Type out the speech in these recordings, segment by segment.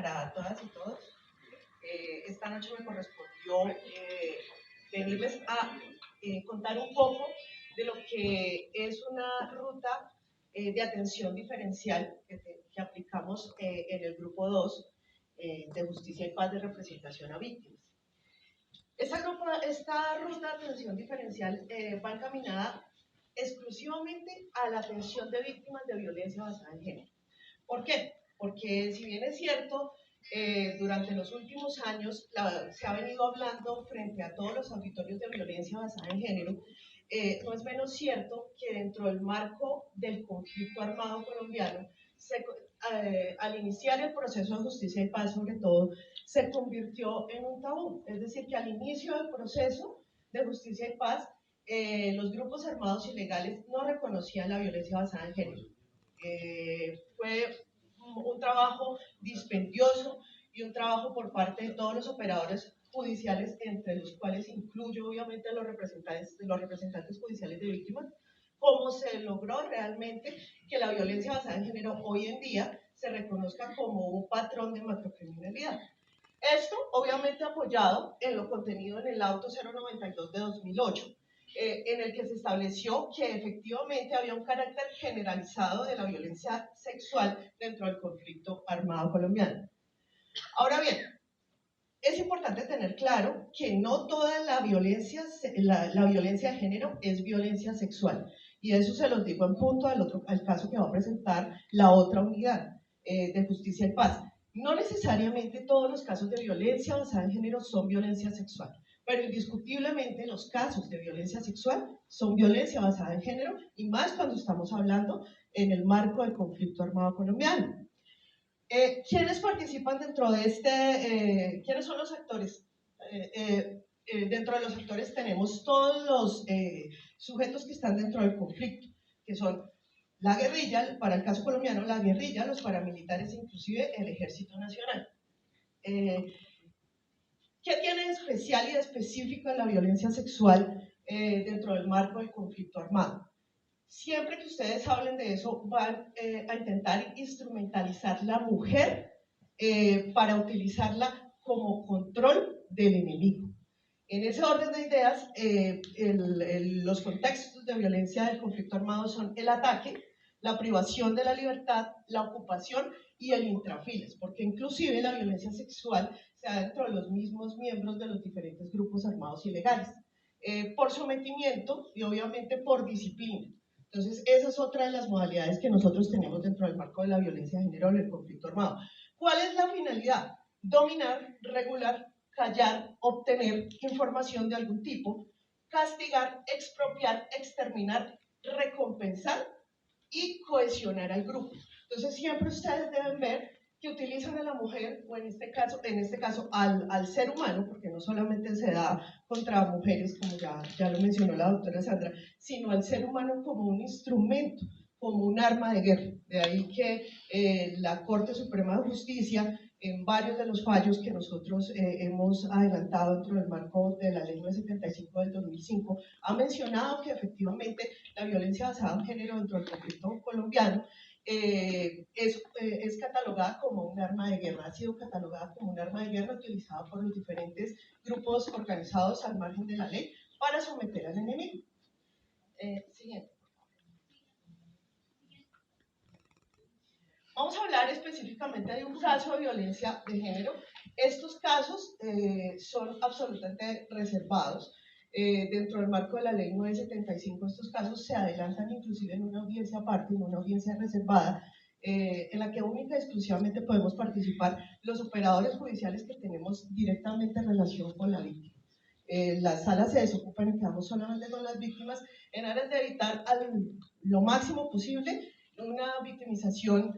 para todas y todos. Esta noche me correspondió venirles a contar un poco de lo que es una ruta de atención diferencial que aplicamos en el grupo 2 de Justicia y Paz de Representación a Víctimas. Esta ruta de atención diferencial va encaminada exclusivamente a la atención de víctimas de violencia basada en género. ¿Por qué? Porque si bien es cierto, durante los últimos años se ha venido hablando frente a todos los auditorios de violencia basada en género, no es menos cierto que dentro del marco del conflicto armado colombiano, al iniciar el proceso de justicia y paz sobre todo, se convirtió en un tabú. Es decir, que al inicio del proceso de justicia y paz, los grupos armados ilegales no reconocían la violencia basada en género. Fue un trabajo dispendioso y un trabajo por parte de todos los operadores judiciales, entre los cuales incluyo obviamente a los representantes judiciales de víctimas, cómo se logró realmente que la violencia basada en género hoy en día se reconozca como un patrón de macrocriminalidad. Esto obviamente apoyado en lo contenido en el auto 092 de 2008, en el que se estableció que efectivamente había un carácter generalizado de la violencia sexual dentro del conflicto armado colombiano. Ahora bien, es importante tener claro que no toda la violencia de género es violencia sexual, y eso se los digo en punto al caso que va a presentar la otra unidad de Justicia y Paz. No necesariamente todos los casos de violencia basada en género son violencia sexual, pero indiscutiblemente los casos de violencia sexual son violencia basada en género, y más cuando estamos hablando en el marco del conflicto armado colombiano. ¿Quiénes participan dentro de quiénes son los actores? Dentro de los actores tenemos todos los sujetos que están dentro del conflicto, que son la guerrilla, para el caso colombiano, la guerrilla, los paramilitares e inclusive el Ejército Nacional. ¿Qué tiene de especial y de específico en la violencia sexual dentro del marco del conflicto armado? Siempre que ustedes hablen de eso, van a intentar instrumentalizar la mujer para utilizarla como control del enemigo. En ese orden de ideas, los contextos de violencia del conflicto armado son el ataque, la privación de la libertad, la ocupación y el intrafiles, porque inclusive la violencia sexual se da dentro de los mismos miembros de los diferentes grupos armados ilegales, por sometimiento y obviamente por disciplina. Entonces, esa es otra de las modalidades que nosotros tenemos dentro del marco de la violencia de género en el conflicto armado. ¿Cuál es la finalidad? Dominar, regular, callar, obtener información de algún tipo, castigar, expropiar, exterminar, recompensar y cohesionar al grupo. Entonces, siempre ustedes deben ver que utilizan a la mujer, o en este caso al ser humano, porque no solamente se da contra mujeres, como ya lo mencionó la doctora Sandra, sino al ser humano como un instrumento, como un arma de guerra. De ahí que la Corte Suprema de Justicia, en varios de los fallos que nosotros hemos adelantado dentro del marco de la Ley 975 del 2005, ha mencionado que efectivamente la violencia basada en género dentro del conflicto colombiano es catalogada como un arma de guerra, ha sido catalogada como un arma de guerra utilizada por los diferentes grupos organizados al margen de la ley para someter al enemigo. Siguiente. Vamos a hablar específicamente de un caso de violencia de género. Estos casos son absolutamente reservados. Dentro del marco de la ley 975, estos casos se adelantan inclusive en una audiencia aparte, en una audiencia reservada, en la que única y exclusivamente podemos participar los operadores judiciales que tenemos directamente relación con la víctima. Las salas se desocupan y quedamos solamente con las víctimas en aras de evitar lo máximo posible una victimización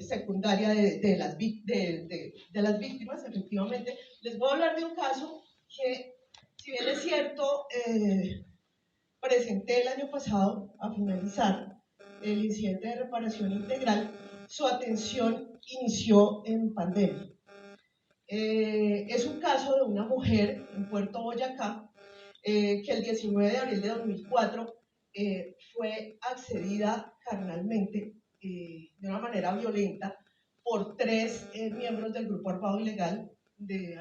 secundaria de las víctimas. Efectivamente, les voy a hablar de un caso que, si bien es cierto, presenté el año pasado a finalizar el incidente de reparación integral, su atención inició en pandemia. Es un caso de una mujer en Puerto Boyacá que el 19 de abril de 2004 fue accedida carnalmente de una manera violenta por 3 miembros del Grupo Armado Ilegal de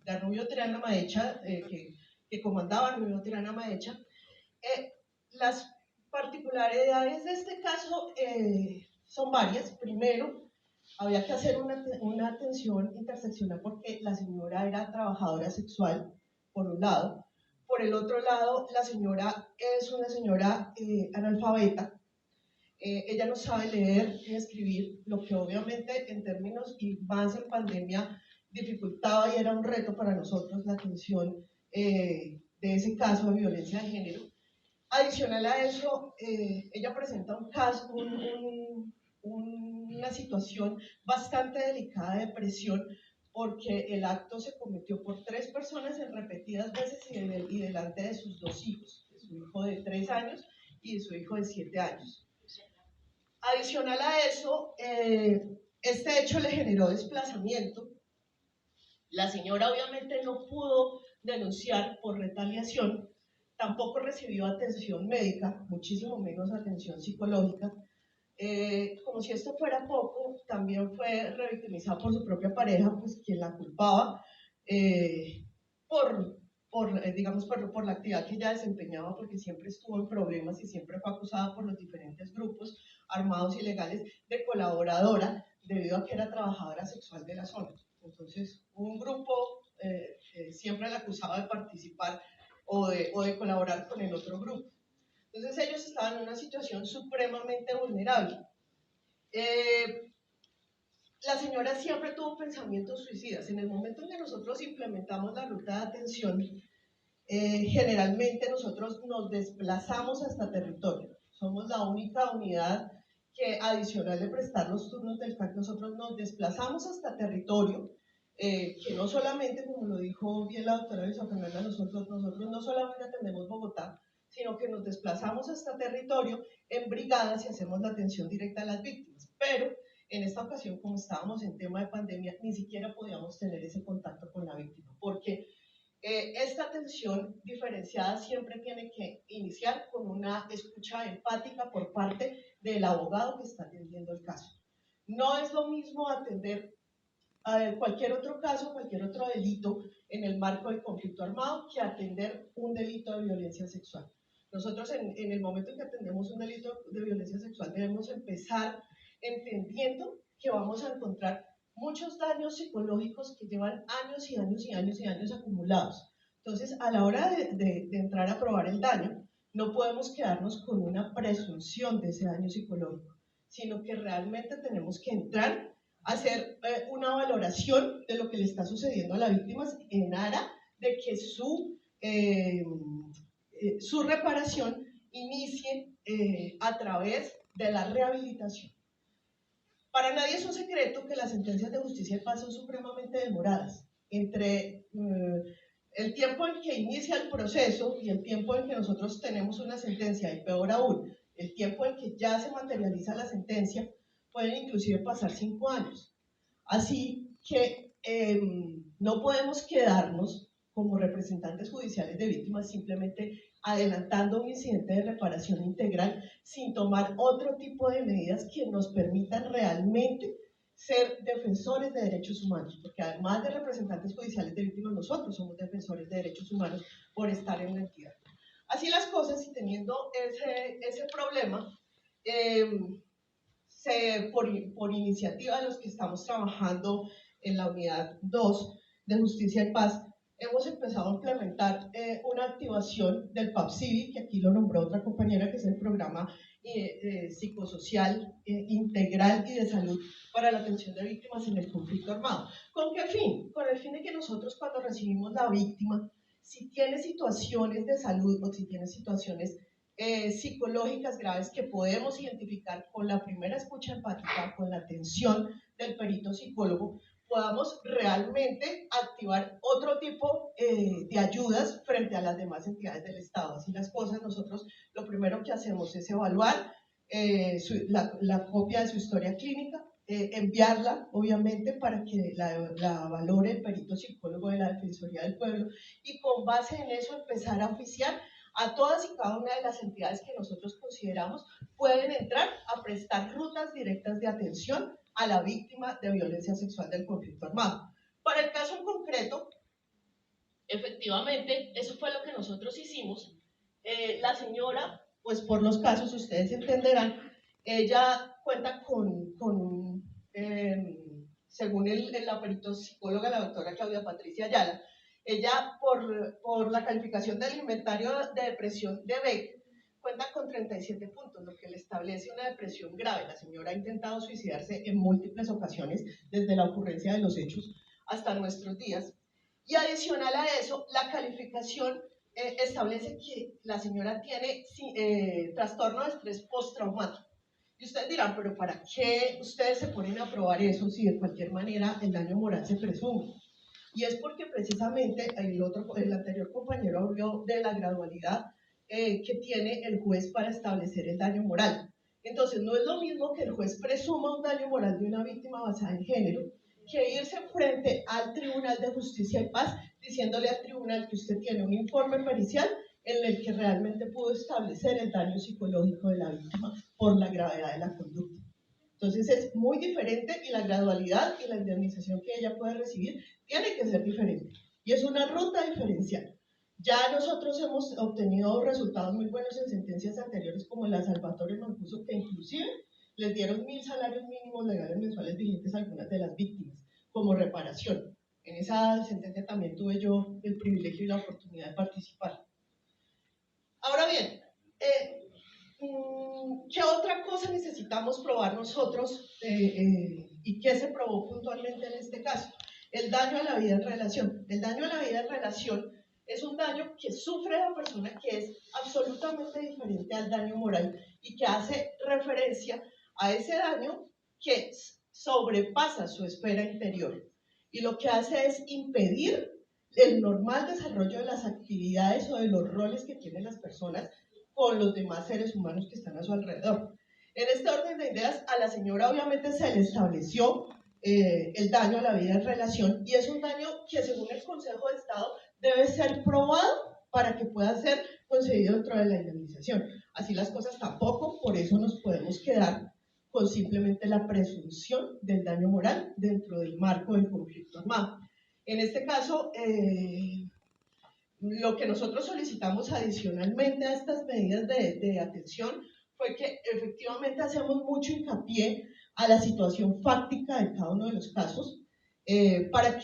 Arnubio Triana Maecha, que comandaba Arnubio Triana Maecha. Las particularidades de este caso son varias. Primero, había que hacer una atención interseccional porque la señora era trabajadora sexual, por un lado. Por el otro lado, la señora es una señora analfabeta. Ella no sabe leer ni escribir, lo que obviamente en términos y más en pandemia dificultaba y era un reto para nosotros la atención de ese caso de violencia de género. Adicional a eso, ella presenta un caso, una situación bastante delicada de depresión porque el acto se cometió por 3 personas en repetidas veces y delante de sus 2 hijos, de su hijo de 3 años y de su hijo de 7 años. Adicional a eso, este hecho le generó desplazamiento. La señora obviamente no pudo denunciar por retaliación, tampoco recibió atención médica, muchísimo menos atención psicológica. Como si esto fuera poco, también fue revictimizada por su propia pareja, pues quien la culpaba por la actividad que ella desempeñaba, porque siempre estuvo en problemas y siempre fue acusada por los diferentes grupos armados ilegales de colaboradora, debido a que era trabajadora sexual de la zona. Entonces, un grupo siempre la acusaba de participar o de colaborar con el otro grupo. Entonces ellos estaban en una situación supremamente vulnerable. La señora siempre tuvo pensamientos suicidas. En el momento en que nosotros implementamos la ruta de atención, generalmente nosotros nos desplazamos hasta territorio. Somos la única unidad que, adicional de prestar los turnos del CAC, nosotros nos desplazamos hasta territorio, que no solamente, como lo dijo bien la doctora Luisa Fernanda, nosotros no solamente atendemos Bogotá, sino que nos desplazamos hasta territorio en brigadas y hacemos la atención directa a las víctimas. Pero en esta ocasión, como estábamos en tema de pandemia, ni siquiera podíamos tener ese contacto con la víctima, porque esta atención diferenciada siempre tiene que iniciar con una escucha empática por parte del abogado que está atendiendo el caso. No es lo mismo atender cualquier otro caso, cualquier otro delito en el marco del conflicto armado que atender un delito de violencia sexual. Nosotros en el momento en que atendemos un delito de violencia sexual debemos empezar entendiendo que vamos a encontrar muchos daños psicológicos que llevan años y años y años y años acumulados. Entonces, a la hora de entrar a probar el daño, no podemos quedarnos con una presunción de ese daño psicológico, sino que realmente tenemos que entrar a hacer una valoración de lo que le está sucediendo a la víctima en aras de que su reparación inicie a través de la rehabilitación. Para nadie es un secreto que las sentencias de justicia y paz son supremamente demoradas. Entre el tiempo en que inicia el proceso y el tiempo en que nosotros tenemos una sentencia, y peor aún, el tiempo en que ya se materializa la sentencia, pueden inclusive pasar 5 años. Así que no podemos quedarnos como representantes judiciales de víctimas simplemente adelantando un incidente de reparación integral sin tomar otro tipo de medidas que nos permitan realmente ser defensores de derechos humanos, porque además de representantes judiciales de víctimas, nosotros somos defensores de derechos humanos por estar en la entidad. Así las cosas, y teniendo ese problema, por iniciativa de los que estamos trabajando en la unidad 2 de Justicia y Paz, hemos empezado a implementar una activación del PAPCIVI, que aquí lo nombró otra compañera, que es el programa psicosocial integral y de salud para la atención de víctimas en el conflicto armado. ¿Con qué fin? Con el fin de que nosotros, cuando recibimos la víctima, si tiene situaciones de salud o si tiene situaciones psicológicas graves que podemos identificar con la primera escucha empática, con la atención del perito psicólogo, podamos realmente activar otro tipo de ayudas frente a las demás entidades del Estado. Así las cosas, nosotros lo primero que hacemos es evaluar la copia de su historia clínica, enviarla, obviamente, para que la valore el perito psicólogo de la Defensoría del Pueblo, y con base en eso empezar a oficiar a todas y cada una de las entidades que nosotros consideramos pueden entrar a prestar rutas directas de atención a la víctima de violencia sexual del conflicto armado. Para el caso en concreto, efectivamente, eso fue lo que nosotros hicimos. La señora, pues por los casos, ustedes entenderán, ella cuenta con según la peritopsicóloga, la doctora Claudia Patricia Ayala, ella por la calificación del inventario de depresión de Beck, cuenta con 37 puntos, lo que le establece una depresión grave. La señora ha intentado suicidarse en múltiples ocasiones desde la ocurrencia de los hechos hasta nuestros días. Y adicional a eso, la calificación establece que la señora tiene trastorno de estrés postraumático. Y ustedes dirán, pero ¿para qué ustedes se ponen a probar eso si de cualquier manera el daño moral se presume? Y es porque precisamente el anterior compañero habló de la gradualidad que tiene el juez para establecer el daño moral. Entonces, no es lo mismo que el juez presuma un daño moral de una víctima basada en género, que irse frente al Tribunal de Justicia y Paz diciéndole al tribunal que usted tiene un informe pericial en el que realmente pudo establecer el daño psicológico de la víctima por la gravedad de la conducta. Entonces es muy diferente y la gradualidad y la indemnización que ella puede recibir tiene que ser diferente. Y es una ruta diferencial. Ya nosotros hemos obtenido resultados muy buenos en sentencias anteriores como la Salvatore Mancuso, que inclusive les dieron 1.000 salarios mínimos legales mensuales vigentes a algunas de las víctimas como reparación. En esa sentencia también tuve yo el privilegio y la oportunidad de participar. Ahora bien, ¿qué otra cosa necesitamos probar nosotros y qué se probó puntualmente en este caso? El daño a la vida en relación. El daño a la vida en relación es un daño que sufre la persona que es absolutamente diferente al daño moral y que hace referencia a ese daño que sobrepasa su esfera interior y lo que hace es impedir el normal desarrollo de las actividades o de los roles que tienen las personas con los demás seres humanos que están a su alrededor. En este orden de ideas, a la señora obviamente se le estableció el daño a la vida en relación y es un daño que según el Consejo de Estado debe ser probado para que pueda ser concedido dentro de la indemnización. Así las cosas tampoco, por eso nos podemos quedar con simplemente la presunción del daño moral dentro del marco del conflicto armado. En este caso, lo que nosotros solicitamos adicionalmente a estas medidas de atención fue que efectivamente hacemos mucho hincapié a la situación fáctica de cada uno de los casos para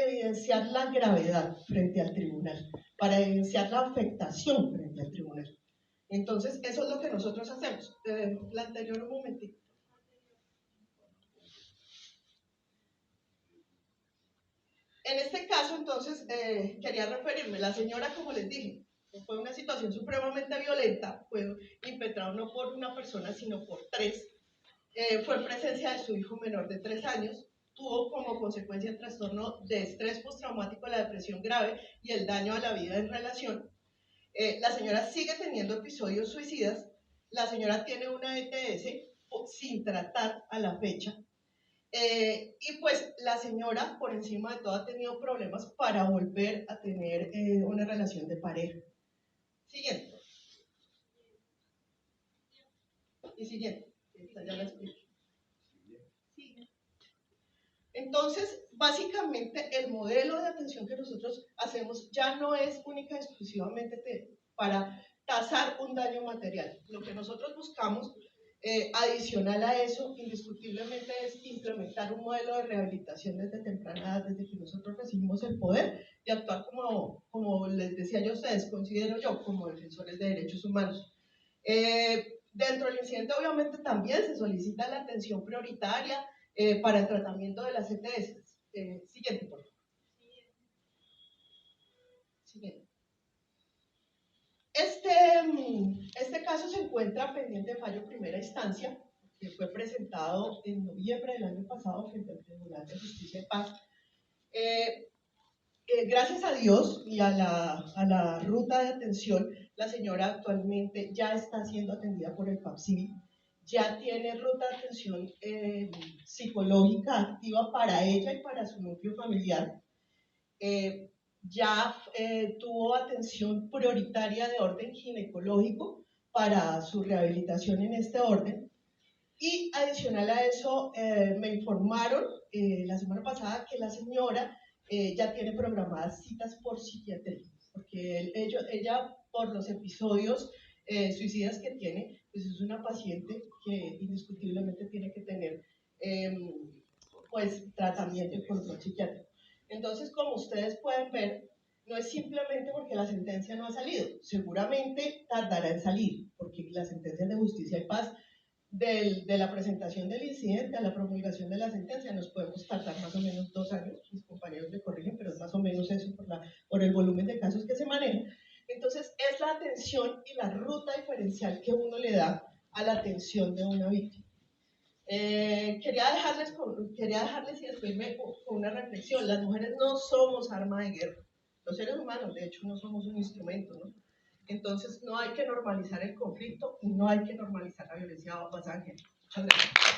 evidenciar la gravedad frente al tribunal, para evidenciar la afectación frente al tribunal. Entonces, eso es lo que nosotros hacemos. La anterior, un momentito. En este caso, entonces, quería referirme, la señora, como les dije, fue una situación supremamente violenta, fue impetrado no por una persona, sino por tres, fue en presencia de su hijo menor de 3 años, tuvo como consecuencia el trastorno de estrés postraumático, la depresión grave y el daño a la vida en relación. La señora sigue teniendo episodios suicidas, la señora tiene una ETS sin tratar a la fecha, y pues la señora, por encima de todo, ha tenido problemas para volver a tener una relación de pareja. Siguiente. Y siguiente. Esta ya la expliqué. Entonces, básicamente, el modelo de atención que nosotros hacemos ya no es única y exclusivamente para tasar un daño material. Lo que nosotros buscamos adicional a eso, indiscutiblemente, es implementar un modelo de rehabilitación desde temprana edad, desde que nosotros recibimos el poder y actuar como les decía yo a ustedes, considero yo, como defensores de derechos humanos. Dentro del incidente, obviamente, también se solicita la atención prioritaria para el tratamiento de las ETS. Siguiente, por favor. Siguiente. Este caso se encuentra pendiente de fallo primera instancia, que fue presentado en noviembre del año pasado frente al Tribunal de Justicia y Paz. Gracias a Dios y a la ruta de atención, la señora actualmente ya está siendo atendida por el PAPCIVI, ya tiene ruta de atención psicológica activa para ella y para su núcleo familiar. Ya tuvo atención prioritaria de orden ginecológico para su rehabilitación en este orden. Y adicional a eso, me informaron la semana pasada que la señora ya tiene programadas citas por psiquiatría, porque ella por los episodios suicidas que tiene, pues es una paciente que indiscutiblemente tiene que tener pues tratamiento y control psiquiátrico. Entonces, como ustedes pueden ver, no es simplemente porque la sentencia no ha salido, seguramente tardará en salir, porque las sentencias de justicia y paz de la presentación del incidente a la promulgación de la sentencia nos podemos tardar más o menos 2 años, mis compañeros me corrigen, pero es más o menos eso por el volumen de casos que se manejan. Entonces es la atención y la ruta diferencial que uno le da a la atención de una víctima. Quería dejarles y despedirme con una reflexión. Las mujeres no somos arma de guerra. Los seres humanos, de hecho, no somos un instrumento, ¿no? Entonces, no hay que normalizar el conflicto y no hay que normalizar la violencia basada en género. Muchas gracias.